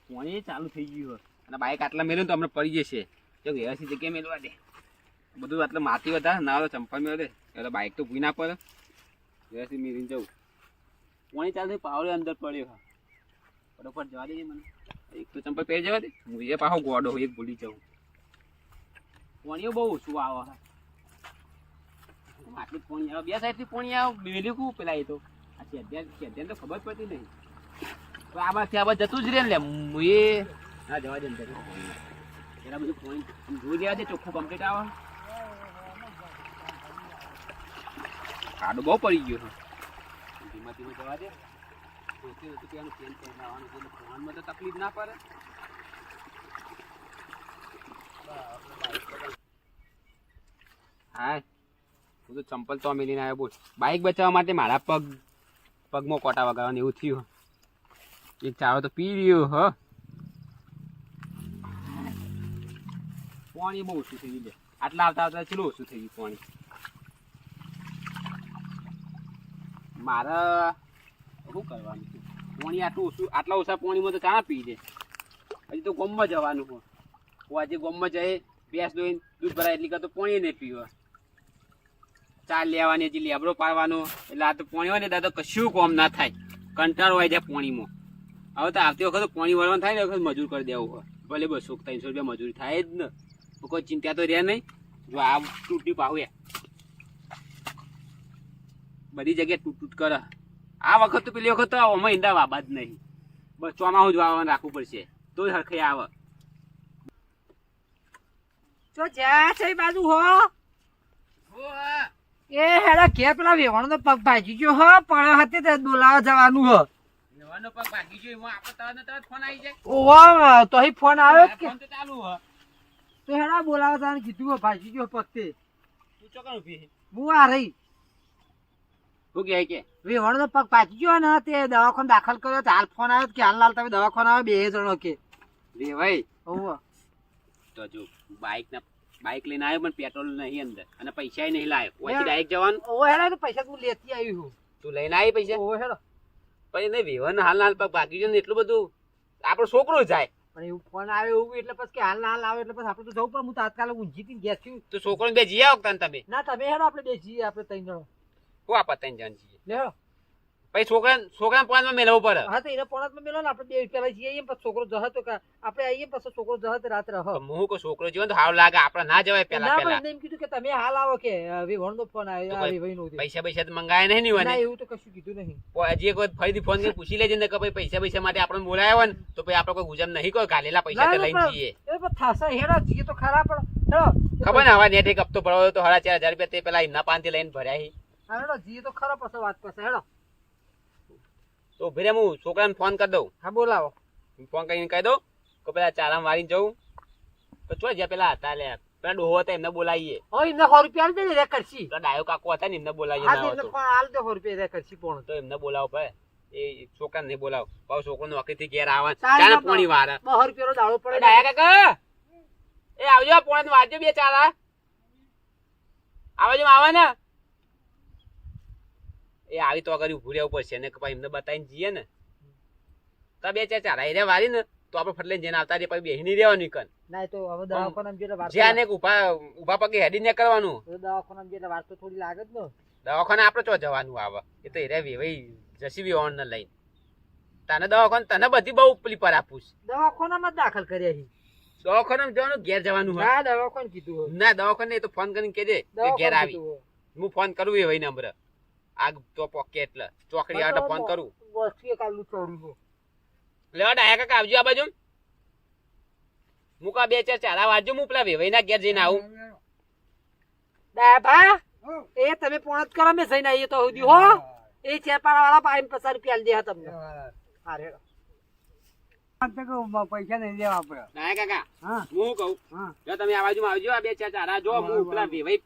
પાણી ચાલુ થઈ ગયું અને બાઈક આટલા મેલ્યું તો અમને પડી જશે જો વ્યવસ્થિત જગ્યાએ મેળવા દે બધું આટલે માટી વધારે ના તો ચંપલ મેળવે એટલે બાઈક તો ભૂઈ ના પડે વ્યવસ્થિત મેળવીને જવું પાણી ચાલુ થઈ પાવડે અંદર પડ્યો હા ફટોફટ જવા દેજે મને એક તો ચંપલ પહેરી જવા દે હું એ પાછો ગોડો એક ભૂલી જાઉં પાણીઓ બહુ ઓછું આવે હા આટલું પાણી આવે બે સાઈડથી પાણી આવે બેલી કું પેલા એ તો આ તો ખબર પડતી નહીં તો આ બાદ જતું જ રહે ને લે હું એ હા જવા દે અંદર એના બધું પાણી જોઈ લેવા દે ચોખ્ખું કમ્પ્લીટ આવે કાડો બહુ પડી ગયો છે ધીમા ધીમા જવા દે જોતી હતું કે એનું ચેન્જ કરીને આવવાનું એટલે ફોનમાં તો તકલીફ ના પડે હા હું તો ચંપલ તો મેલીને આવ્યો બોલ બાઇક બચાવવા માટે મારા પગમાં કોટા વગાડવાનું એવું થયું એક ચારો તો પી રહ્યો હ પાણી બહુ ઓછું થઈ ગયું આટલા આવતા આવતા ચેટલું ઓછું થઈ ગયું પાણી મારે શું કરવાનું છે પાણી આટલું ઓછું આટલા ઓછા પાણીમાં તો ચા પી દે હજી તો ગોમમાં જવાનું હોય હું આજે ગોમમાં જઈએ ભેંસ દોઈને દૂધ ભરાય એટલી કરતો પાણી નહીં પીવા ચા લેવાની હજી લેબડો પાડવાનો એટલે આ તો પાણી હોય ને દાદા કશું કોમ ના થાય કંટાળો હોય જાય પાણીમાં હવે તો આવતી વખત પાણી વળવાનું થાય ને વખત મજૂર કરી દેવું હોય ભલે 200-300 રૂપિયા મજૂરી થાય જ ને કોઈ ચિંતા તો રહે નહીં જો આ તૂટી પાવે બધી જગ્યાએ તૂટ કરે આ વખત તો પેલી વખત તો અમે ઈંડા વાબા જ નહીં બસ ચોમાસું જ વાવવાનું રાખવું પડશે તો જ હરખે આવે તો જ્યાં છે બાજુ હો એ હેડા કે પેલા વેવાણો તો પગ ભાજી ગયો હો પણ હતી તે બોલાવા જવાનું હો વેવાનો પગ ભાગી ગયો એમાં આપણે તરત ફોન આવી જાય ઓવા તો અહીં ફોન આવ્યો કે ફોન તો ચાલુ હ તો હેડા બોલાવા જવાનું કીધું હો ભાજી ગયો પગ તે તું ચોકણ ઉભી હું આ રહી શું કે વેવાણો તો પગ ભાજી ગયો ને તે દવાખાને દાખલ કર્યો તો હાલ ફોન આવ્યો કે હાલ તમે દવાખાને આવ્યો 2 જણો કે રે ભાઈ ઓવા તો જો બાઈક લઈને આવ્યો પણ પેટ્રોલ નહીં અંદર અને પૈસા નહીં લાવ્યો ઓછી ડાયરેક્ટ જવાનું ઓ હેડા તો પૈસા તું લેતી આવી હું તું લઈને આવી પૈસા ઓ હેડા પછી નહીં વેવન હાલ પગ ભાગી ગયો ને એટલું બધું આપણો છોકરો જાય પણ એવું ફોન આવે એવું એટલે પછી કે હાલ આવે એટલે પછી આપણે તો જવું પણ હું તાત્કાલિક ઊંઘી થી ગયા છું તો છોકરો બે જી આવો તમે ના તમે હેડો આપણે 2 જઈએ આપણે 3 જણો હું આપા 3 જણ છીએ લેડો પછી છોકરા પાંચમાં મેળવવું પડે હા તો એને પોણામાં મેલો ને આપણે 2 પેલા જઈએ પછી છોકરો જહ તો આપણે આવીએ પછી છોકરો જહ તો રાત રહ હું કો છોકરો જીવન તો હાવ લાગે આપણે ના જવાય પેલા એમ કીધું કે તમે હાલ આવો કે વિવણનો ફોન આવ્યો આ વિવઈનો પૈસા તો મંગાયા નહીં ને ના એવું તો કશું કીધું નહીં હજી એક વખત ફરીથી ફોન કરીને પૂછી લેજે ને કે ભાઈ પૈસા માટે આપણે બોલાયો ને તો ભાઈ આપણે કોઈ ગુજામ નહીં કોઈ ગાલેલા પૈસા તે લઈને જઈએ એ પણ થાસા હેડો જઈએ તો ખરા પણ હેડો ખબર ને હવા નેટ એક હપ્તો પડ્યો તો 4,500 રૂપિયા તે પેલા ઇન્ના પાનથી લઈને ભર્યા હા હેડો જઈએ તો ખરા પછી વાત પછી હેડો તો ભીરે હું છોકરાને ફોન કરી દઉં હા બોલાવો ફોન કરીને કહી દઉં કે પેલા ચારામ વાળીને જવું તો ચો જ્યાં પેલા હતા લે પેલા ડોહો હતા એમને બોલાવીએ ઓ એમને 100 રૂપિયા દે રે કરશી પેલા ડાયો કાકો હતા ને એમને બોલાવીએ હા એમને ફોન હાલ દે 100 રૂપિયા રે કરશી પણ તો એમને બોલાવો ભાઈ એ છોકરાને નહીં બોલાવો પાછો છોકરો નોકરીથી ઘેર આવે ચાને પોણી વાર 200 રૂપિયાનો દાડો પડે ડાયા કાકા એ આવજો પોણી વારજો બે ચારા આવજો આવે ને એ આવી તો અગર ઉભું રહેવું પડશે ને કે ભાઈ એમને બતાવીને જઈએ ને તો બે ચાર રે વારી ને તો આપણે ફટલે જઈને આવતા રે પછી બેસી નહીં રહેવાનું કન ના તો હવે દવાખાનામાં જેટલા વાર જ્યાં ને ઉભા પગે હેડી ને કરવાનું દવાખાનામાં જેટલા વાર તો થોડી લાગે જ ને દવાખાને આપણે ચો જવાનું આવે એ તો હેરે વેવાઈ જસીબી ઓન ને લઈને તને દવાખાને તને બધી બહુ ઉપલી પર આપું દવાખાનામાં દાખલ કર્યા છે દવાખાને જવાનું ઘેર જવાનું હોય ના દવાખાને કીધું ના દવાખાને તો ફોન કરીને કહેજે કે ઘેર આવી હું ફોન કરું એ ભાઈ નંબર આગ તો પોકે એટલે ચોકડી આવે ફોન કરું વસ્તુ કાલું ચોડ્યું લેવા ડાયા કાકા આવજો આ બાજુ મુકા 2-4 ચારા વાજજો હું પેલા વેવાઈના ઘેર જઈને આવું દાબા એ તમે પોણત કરો મે જઈને આવીએ તો સુધી હો એ ચેપાડા વાળા 50 રૂપિયા દે તમને હા રેડો પૈસા નહીં દેવા આપણે ડાયા કાકા હું કહું જો તમે આ બાજુ આવજો આ 2-4 ચારા જો હું પેલા વેવાઈ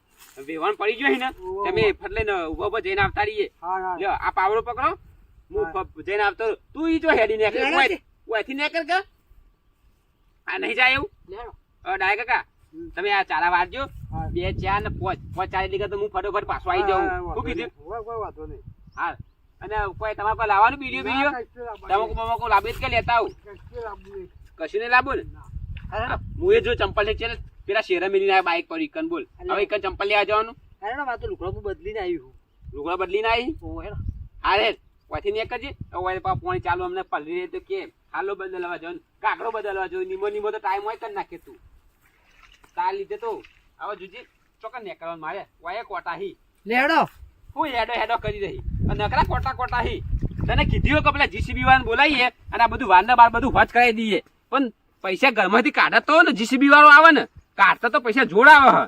વેવાણ પડી ગયો ને તમે ફટલે ને ઉભો જઈને આવતા રહીએ લ્યો આ પાવડો પકડો હું જઈને આવતો તું ઈ જો હેડી ને ઓયથી નેકર કે આ નહીં જાય એવું ડાય કાકા તમે આ ચારા વારજો 2 4 ને 5 ચાર લીધા તો હું ફટોફટ પાછો આવી જાઉં શું કીધું કોઈ વાંધો નહીં હા અને કોઈ તમારે કોઈ લાવવાનું બીડીઓ તમે કોઈ લાવી કે લેતા આવું કશું નહીં લાવું ને હું એ જો ચંપલ છે ચાલ પેલા શેરા મેલીને આવ્યા બાઈક પર ઇકન બોલ હવે ઇકન ચંપલ લેવા જવાનું અરે ના મારે તો લુગડો હું બદલીને આવ્યું લુગડા બદલીને આવી ઓ હેડો અરે વાથી ને કરજે હવે પાણી ચાલુ અમને પલરી તો કે હાલો બદલવા જવાનું કાકડો બદલવા જો નીમો તો ટાઈમ હોય કરી નાખે તું તાર લીધે તો હવે જોજે ચોક્કસ નીકળવાનું મારે વાય કોટા હી લેડો હું હેડો કરી રહી અને નકરા કોટા હી તને કીધું કે પેલા જીસીબી વાળાને બોલાવીએ અને આ બધું વારના બાર બધું વચ કરાવી દઈએ પણ પૈસા ઘરમાંથી કાઢત તો ને જીસીબી વાળો આવે ને કાઢતા તો પૈસા જોડાવે હ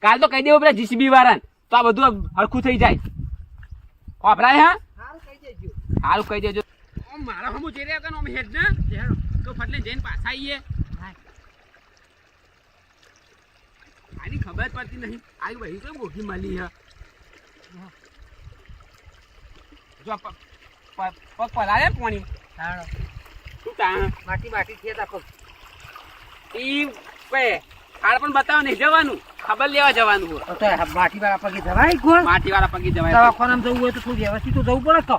કાલ તો કહી દેવો પેલા જીસીબી વાળાને તો આ બધું હરખું થઈ જાય વાપરાય હા હાલ કહી દેજો મારા હમું જઈ રહ્યા અમે હેડ ને તો ફટલે જઈને પાછા આવીએ આની ખબર પડતી નહીં આવી વહી તો મોટી મળી હે જો પગ પલાળે પાણી શું તા માટી છે તા પગ ઈ બે હાલ પણ બતાવો નહીં જવાનું ખબર લેવા જવાનું હોય તો માટી વાળા પગે જવાય ગોળ માટી વાળા પગી જવાય દવાખાનામાં જવું હોય તો થોડું વ્યવસ્થિત તો જવું પડે તો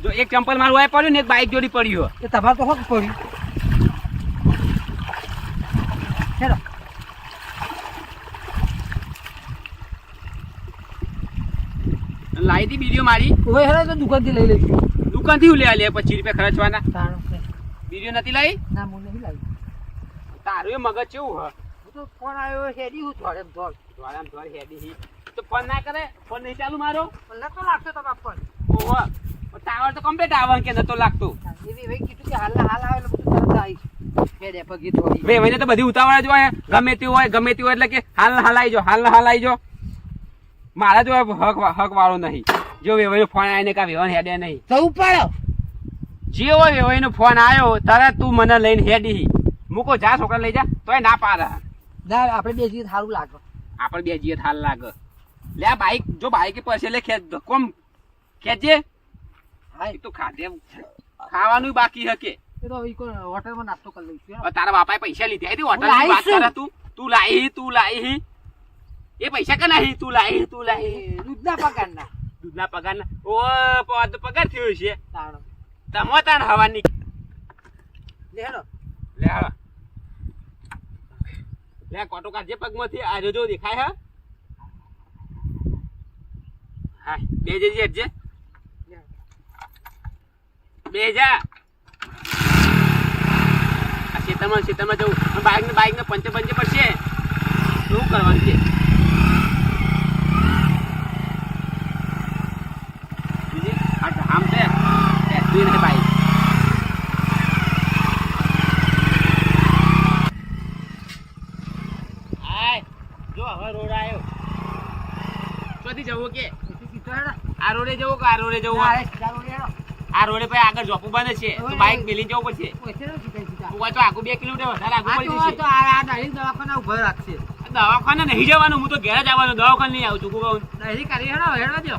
જો એક ચંપલ મારું વાય પડ્યું ને એક બાઈક જોડી પડ્યું એ તમારે તો હોક પડ્યું હેડો લાઈ દી બીડીઓ મારી ઓય હેડો તો દુકાનથી લઈ લઈશું દુકાનથી લે લે 25 રૂપિયા ખર્ચવાના તાણો છે બીડીઓ નથી લાવી ના હું નહીં લાવી તારું એ મગજ કેવું હ હું તો ફોન આવ્યો હેડી હું થોડે ધોળ દ્વારામ દ્વાર હેડી હી તો ફોન ના કરે ફોન નહીં ચાલુ મારો મને તો લાગતો તમારા ફોન ઓહો ટાવર તો કમ્પ્લીટ આવે કે નતો લાગતો એવી ભાઈ કીધું કે હાલ આવે એટલે બધું તરત આવીશ બે દે પગી થોડી બે વઈને તો બધી ઉતાવળ જ હોય ગમે તે હોય એટલે કે હાલ આવી જો મારા જો હક વાળો નહીં જો વેવાઈનો ફોન આવીને કા વેવાઈને હેડે નહીં જવું પડે જે હોય વેવાઈનો ફોન આવ્યો તરત તું મને લઈને હેડી મૂકો જા છોકરા લઈ જા તોય ના પાડે ના આપણે બે જીત સારું લાગે આપણે બે જીએ હાલ લાગે લે આ બાઈક જો બાઈક પાસે લે કોમ ખેંચે હા એ તો ખાવાનું બાકી હકે એ તો હોટલમાં નાસ્તો કરી લઈશું હવે તારા બાપાએ પૈસા લીધા હતી હોટલ ની વાત કરે તું લાઈ એ પૈસા કે નહીં તું લાઈ દૂધના પગારના ઓ પગાર થયો છે તાણો તમો તાણ હવાની લેડો લે કોટો કાઢજે પગમાંથી આ જો દેખાય હે હા બે જે બે જા આ ખેતરમાં જવું બાઈક ને પંચે પડશે શું કરવાનું છે આમ છે બાઈક જો હવે રોડ આવ્યો ક્યાંથી જવું કે આ રોડે જવું કે આ રોડે પછી આગળ જોપું બને છે તો બાઈક મેલી જવું પડશે તો આખું 2 કિલોમીટર વધારે આગળ પડી જશે દવાખાના ઉભા રાખશે દવાખાને નહીં જવાનું હું તો ઘેર જ આવવાનું દવાખાને નહીં આવું ચૂકું કહું નહીં કરી હેડવા દો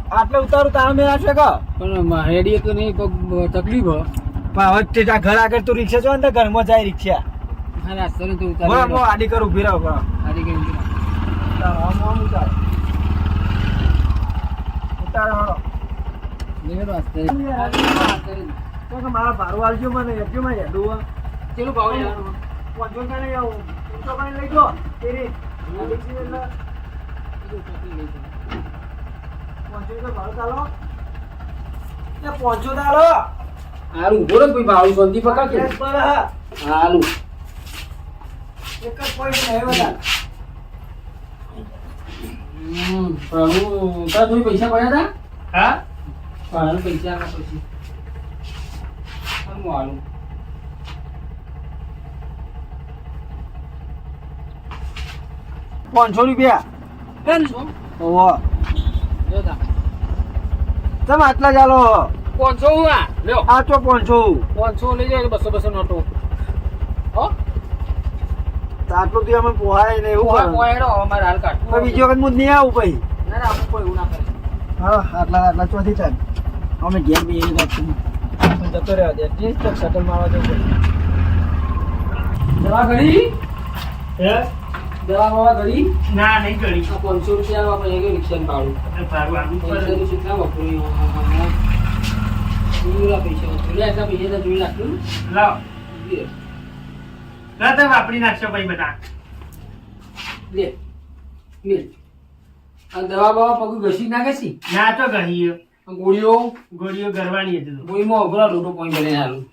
આટલે ઉતારું તારા મેં આવશે કે પણ હેડી તો નહીં તકલીફ પણ હવે ઘર આગળ તું રિક્ષા જો ને ઘરમાં જાય રિક્ષા રાસ્તો તો બરાબર આડી કર ઉભી રહો મારા ભારું આવજો મને એકજો માં હેડું ચેલું ભાવ લેવાનું વાંધો નહીં આવું તો કઈ લઈ જો તેરી પહોંચો દાડો હારું ઉભો રહો ભાઈ ભાવ શાંતિ પકડ કે હારું એક જ પોઈન્ટ નહીં બધા પ્રભુ તાર તમે પૈસા પડ્યા હતા હા પણ પૈસા આના પછી હું હાલું 500 રૂપિયા ઓહો તમે આટલા ચાલો 500 હું આ લ્યો આ તો 500 લઈ જાય 200 નોટો હો આટલું તો અમે પોહાય ને એવું કરે પોહેડો અમારે હાલ કાઢ પણ બીજી વખત હું નહીં આવું પછી ના અમુક કોઈ એવું ના કરે હા આટલા ચોથી ચાલ અમે ઘેર બી એવી વાત જતો રહેવા દે જે શટલ મારવા જવું દવા ઘડી હે દવા બાવા ઘડી ના નહીં કરી આ 500 રૂપિયા આપણે એક રિક્ષા ભાડું ભાડું આપવું પડે. 500 કેટલા વપરાય જોયેલા પૈસા વપરાય એટલા પૈસા તો જોઈ નાખ્યું લાવ લે ના તો વાપરી નાખશો ભાઈ બધા લે લે આ દવા બાવા પગ ઘસી નાખે છે ના તો ગઈ આ ગોળીઓ ગોળીઓ ગરવાની હતી તો. ગોળીમાં અઘરા લોટો પોઈ બને હાલું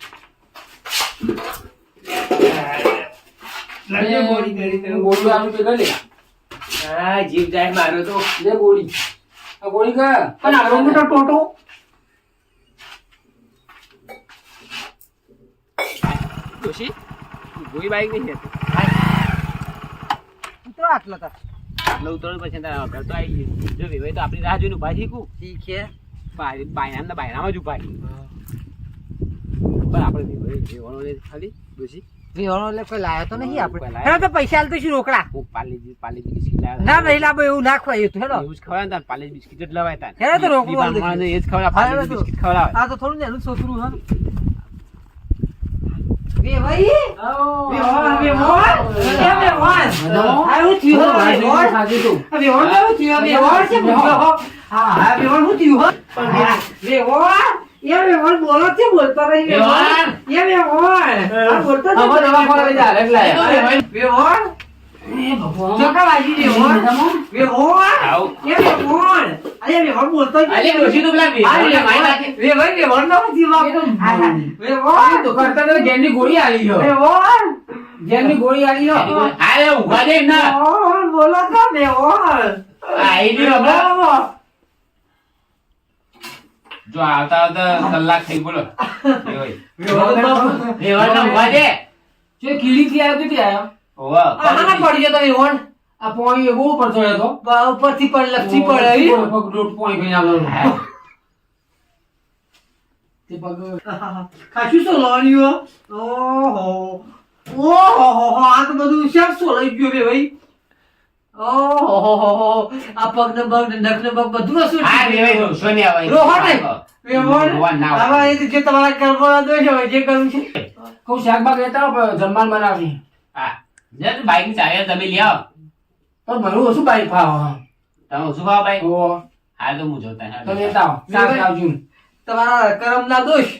લાવજો ગોળી કરી તો. ગોળી આલુ કે લે હા જીવ જાય મારો તો લે ગોળી આ ગોળી કા પણ આવો મોટો ટોટો ડોશી ગોળી બાઈક નહીં છે ઉતરો આટલા તા આટલો ઉતરણ પછી તારા ઘર તો આવી ગયું જો વેવાઈ તો આપણી રાહ જોઈને ઉભા શીખું ઠીક છે બાયણામાં જ ઉભા પણ આપણે વેવાનો લે ખાલી ડોશી વિહોણો એટલે કોઈ લાયો તો નહીં આપણે કોઈ લાયો. હેડો તો પૈસા આલ તો શું રોકડા હું પાર્લે બિસ્કિટ લાવ્યા ના નહીં લાવો એવું ના ખવાયું તું હેડો એવું જ ખવડાવે ને તાર પાર્લે બિસ્કિટ જ લવાય તાર હેડો તો રોકડું ઈ આલ દેજો. માણસને એ જ ખવડાવે પાર્લે હા, બિસ્કિટ ખવડાવે આ તો થોડું નેનું છોકરું હા બે ભાઈ ગોળી આલી જેમની ગોળી આલી અરે ઉભા દે ના બોલો તો આઈ ગયો હમણાં જો આવતા આવતા કલાક થઈ બોલો રેવાના ઉભા દે કીડી થી આવ્યો કે આવ્યો ઓવા આના પડી જતો વિહોણ આ પોણી બહુ ઉપર ચડ્યો હતો ઉપરથી પણ લપસી પડે પગ દોઢ પોણી કઈ આવવાનો તે પગ ખાસું સોલવાનું ઓહો ઓહો આ તો બધું શેક સોલાઈ ગયું બે ભાઈ ઓહો આ પગ ને બગ ને નખ ને બગ બધું વસ્તુ આ રેવાય સોનિયા ભાઈ રોહો ને વેવણ રોહન ના હવે એ જે તમારા કરવા દો છે જે કરવું છે કહું શાકભાગ લેતા આવો, જમવાનું બનાવી હા જર બાઈક ની ચાવી તમે લઈ આવો પણ મને ઓછું બાઈક ફાવો તમે શું ખાવ બાઈક ઓ હા તો હું જોતા હા તો લેતા આવો શાક લાવજો તમારા કરમ ના દોષ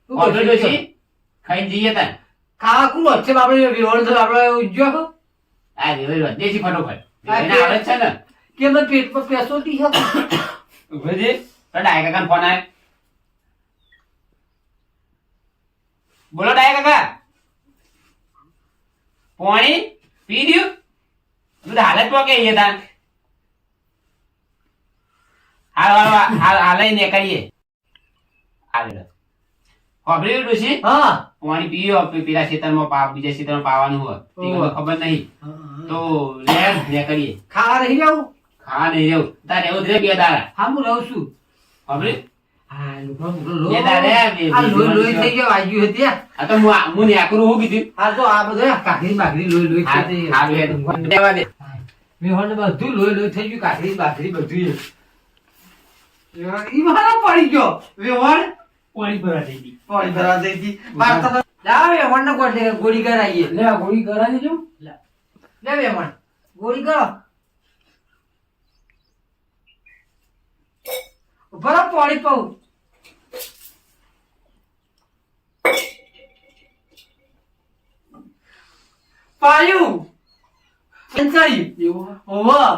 ઓર્ડર જોશી ખાઈ જઈએ તા ખાવા કું છે આપણે વિહોણ તો આપણે ઉજ્યો આ રેવાય દેશી ફટોફટ એને આવડે જ છે ને કે મેં પેટ પર પેસો ટી છે ઉભો જે તો ડાય કાકા ફોન આવે બોલો ડાય કાકા પાણી પી રહ્યું બધું હાલત તો કે એ તાન હાલ ને કરીએ હાલે ખબરી ડોશી હા પાણી પીયો પેલા ખેતરમાં બીજા ખેતરમાં પાવાનું હોય તે ખબર નહીં તો લે કરીએ ખાવા રહી જાઉં ખા નહીં રહેવું તારે એવું જ રે બે દાડા હા હું રહું છું ખબરી હા લુગડો બે દાડા આ લોહી થઈ ગયો વાગ્યું હતી આ તો હું ન્યાકરું હું કીધું આ તો આ બધું કાકરી બાકરી લોહી થઈ ગઈ હારું હેડ દેવા દે વિહોણ બધું લોહી થઈ ગયું કાકરી બાકરી બધું ઈ મારા પડી ગયો વિહોણ પાણી ભરા થઈ ગઈ પાણી ભરા દઈ દી લાવ વિહોણ ને કોટ ગોળી કરાઈએ લે આ ગોળી કરાવી દેજો લે વિહોણ ગોળી કરો ભરા પાણી પાઉં પાયું સંસારી એવું ઓવા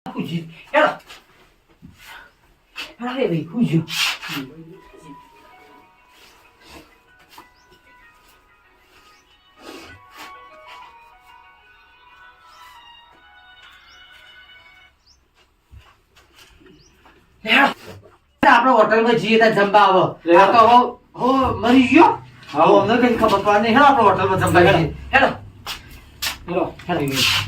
Fugi. Ela. Peraí, velho, fugiu. Ela. હેડતા આપણે હોટલમાં જઈએ ત્યાં જમવા આવો આ તો હો મરી ગયો હા અમને કઈ ખબર પડે નહીં હેડો આપણે હોટલમાં જમવા જઈએ હેડો હેડો હેડો